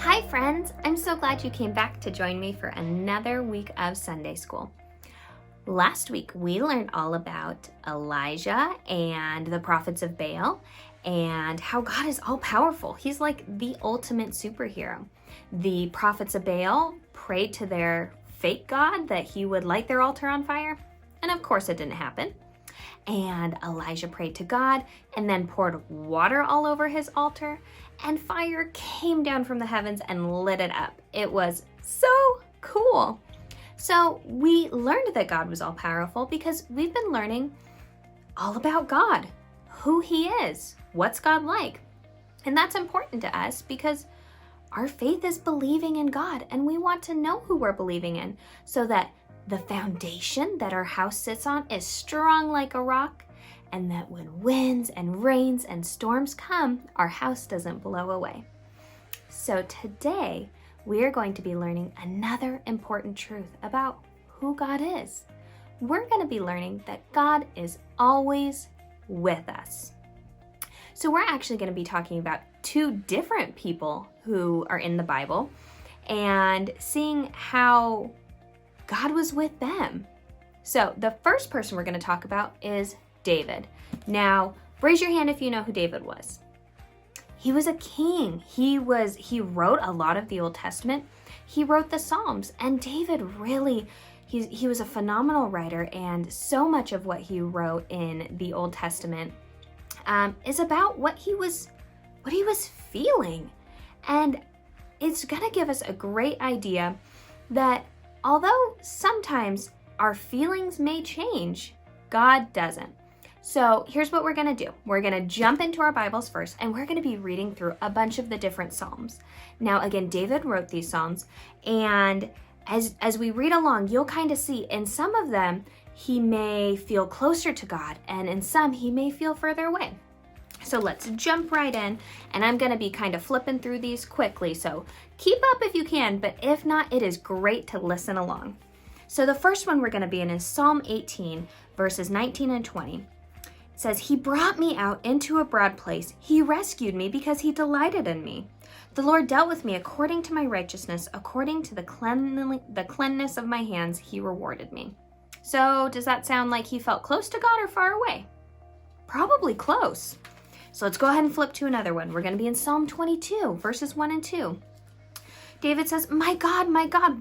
Hi friends, I'm so glad you came back to join me for another week of Sunday school. Last week we learned all about Elijah and the prophets of Baal and how God is all powerful. He's like the ultimate superhero. The prophets of Baal prayed to their fake god that he would light their altar on fire, and of course it didn't happen. And Elijah prayed to God and then poured water all over his altar, and fire came down from the heavens and lit it up. It was so cool. So we learned that God was all powerful because we've been learning all about God, who he is, what's God like. And that's important to us because our faith is believing in God, and we want to know who we're believing in so that the foundation that our house sits on is strong like a rock, and that when winds and rains and storms come, our house doesn't blow away. So today, we are going to be learning another important truth about who God is. We're going to be learning that God is always with us. So we're actually going to be talking about two different people who are in the Bible and seeing how God was with them. So the first person we're going to talk about is David. Now, raise your hand if you know who David was. He was a king. He wrote a lot of the Old Testament. He wrote the Psalms, and David really, he was a phenomenal writer, and so much of what he wrote in the Old Testament is about what he was feeling. And it's gonna give us a great idea that although sometimes our feelings may change, God doesn't. So here's what we're gonna do. We're gonna jump into our Bibles first, and we're gonna be reading through a bunch of the different Psalms. Now, again, David wrote these Psalms, and as we read along, you'll kind of see in some of them, he may feel closer to God, and in some, he may feel further away. So let's jump right in, and I'm gonna be kind of flipping through these quickly, so keep up if you can, but if not, it is great to listen along. So the first one we're gonna be in is Psalm 18, verses 19 and 20. It says, "He brought me out into a broad place. He rescued me because he delighted in me. The Lord dealt with me according to my righteousness, according to the cleanness of my hands, he rewarded me." So does that sound like he felt close to God or far away? Probably close. So let's go ahead and flip to another one. We're going to be in Psalm 22, verses 1 and 2. David says, my God,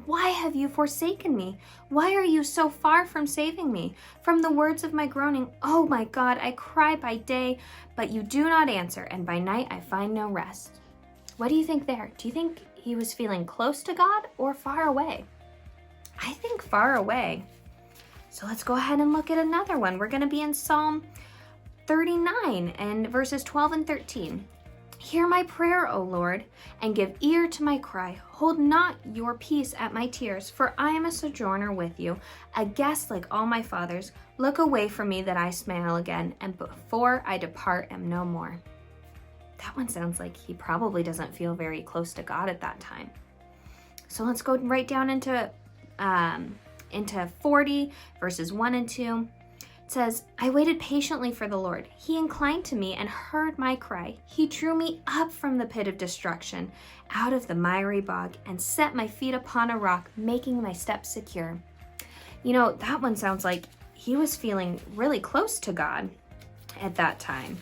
why have you forsaken me? Why are you so far from saving me? From the words of my groaning, oh my God, I cry by day, but you do not answer, and by night I find no rest." What do you think there? Do you think he was feeling close to God or far away? I think far away. So let's go ahead and look at another one. We're going to be in Psalm 39 and verses 12 and 13. "Hear my prayer, O Lord, and give ear to my cry. Hold not your peace at my tears, for I am a sojourner with you, a guest like all my fathers. Look away from me that I smile again, and before I depart am no more." That one sounds like he probably doesn't feel very close to God at that time. So let's go right down into 40, verses 1 and 2. It says, "I waited patiently for the Lord. He inclined to me and heard my cry. He drew me up from the pit of destruction, out of the miry bog, and set my feet upon a rock, making my steps secure." You know, that one sounds like he was feeling really close to God at that time.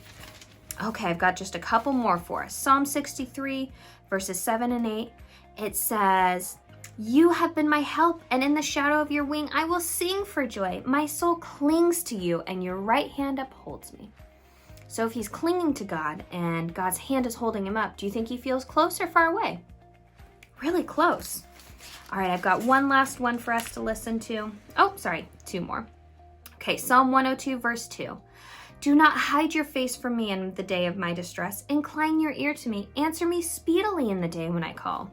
Okay, I've got just a couple more for us. Psalm 63, verses 7 and 8. It says, "You have been my help, and in the shadow of your wing I will sing for joy. My soul clings to you, and your right hand upholds me." So if he's clinging to God and God's hand is holding him up, do you think he feels close or far away? Really close. All right, I've got one last one for us to listen to. Oh, sorry, two more. Okay, Psalm 102, verse 2. "Do not hide your face from me in the day of my distress. Incline your ear to me. Answer me speedily in the day when I call."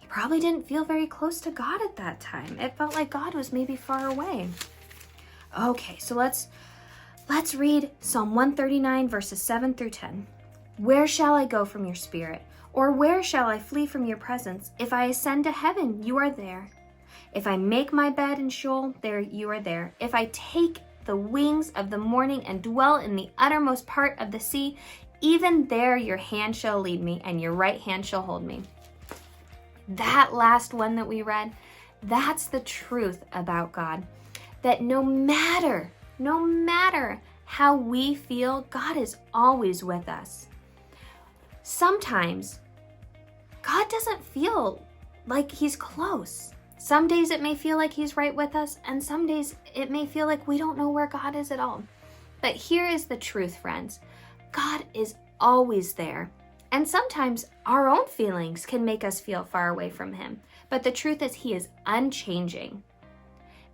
Probably didn't feel very close to God at that time. It felt like God was maybe far away. Okay, so let's read Psalm 139, verses 7 through 10. "Where shall I go from your spirit? Or where shall I flee from your presence? If I ascend to heaven, you are there. If I make my bed in Sheol, there you are there. If I take the wings of the morning and dwell in the uttermost part of the sea, Even there your hand shall lead me, and your right hand shall hold me. That last one that we read, that's the truth about God. That no matter how we feel, God is always with us. Sometimes God doesn't feel like he's close. Some days it may feel like he's right with us, and some days it may feel like we don't know where God is at all. But here is the truth, friends. God is always there. And sometimes our own feelings can make us feel far away from him. But the truth is he is unchanging.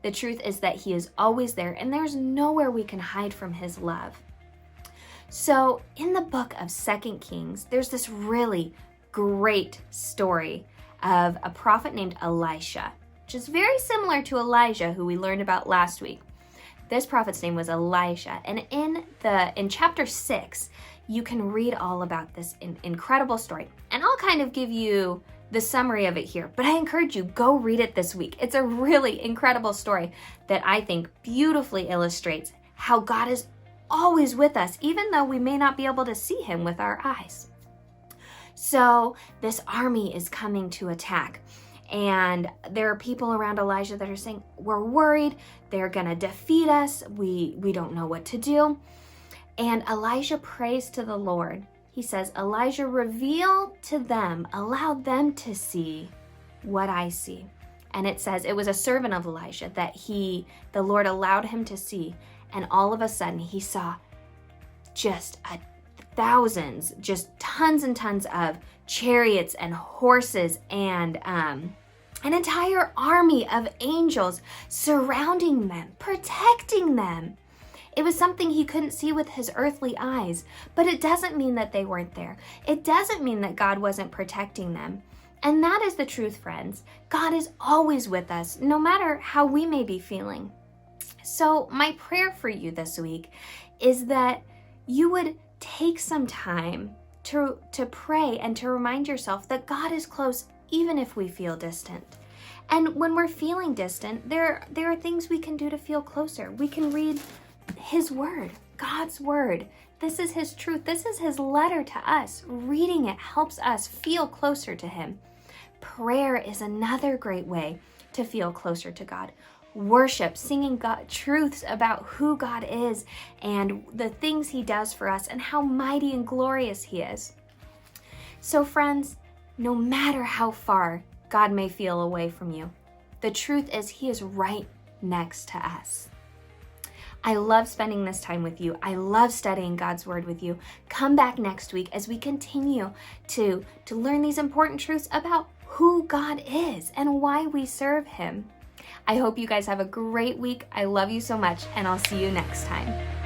The truth is that he is always there, and there's nowhere we can hide from his love. So in the book of 2 Kings, there's this really great story of a prophet named Elisha, which is very similar to Elijah, who we learned about last week. This prophet's name was Elisha, and in chapter 6, you can read all about this incredible story. And I'll kind of give you the summary of it here, but I encourage you, go read it this week. It's a really incredible story that I think beautifully illustrates how God is always with us, even though we may not be able to see him with our eyes. So this army is coming to attack, and there are people around Elijah that are saying, we're worried, they're gonna defeat us, we don't know what to do. And Elijah prays to the Lord. He says, Elijah, reveal to them, allow them to see what I see. And it says, it was a servant of Elijah that the Lord allowed him to see. And all of a sudden he saw just thousands, just tons and tons of chariots and horses and an entire army of angels surrounding them, protecting them. It was something he couldn't see with his earthly eyes, but it doesn't mean that they weren't there. It doesn't mean that God wasn't protecting them. And that is the truth, friends. God is always with us, no matter how we may be feeling. So my prayer for you this week is that you would take some time to pray and to remind yourself that God is close even if we feel distant. And when we're feeling distant, there are things we can do to feel closer. We can read his word, God's word. This is his truth. This is his letter to us. Reading it helps us feel closer to him. Prayer is another great way to feel closer to God. Worship, singing God truths about who God is and the things he does for us and how mighty and glorious he is. So friends, no matter how far God may feel away from you, the truth is he is right next to us. I love spending this time with you. I love studying God's word with you. Come back next week as we continue to learn these important truths about who God is and why we serve him. I hope you guys have a great week. I love you so much, and I'll see you next time.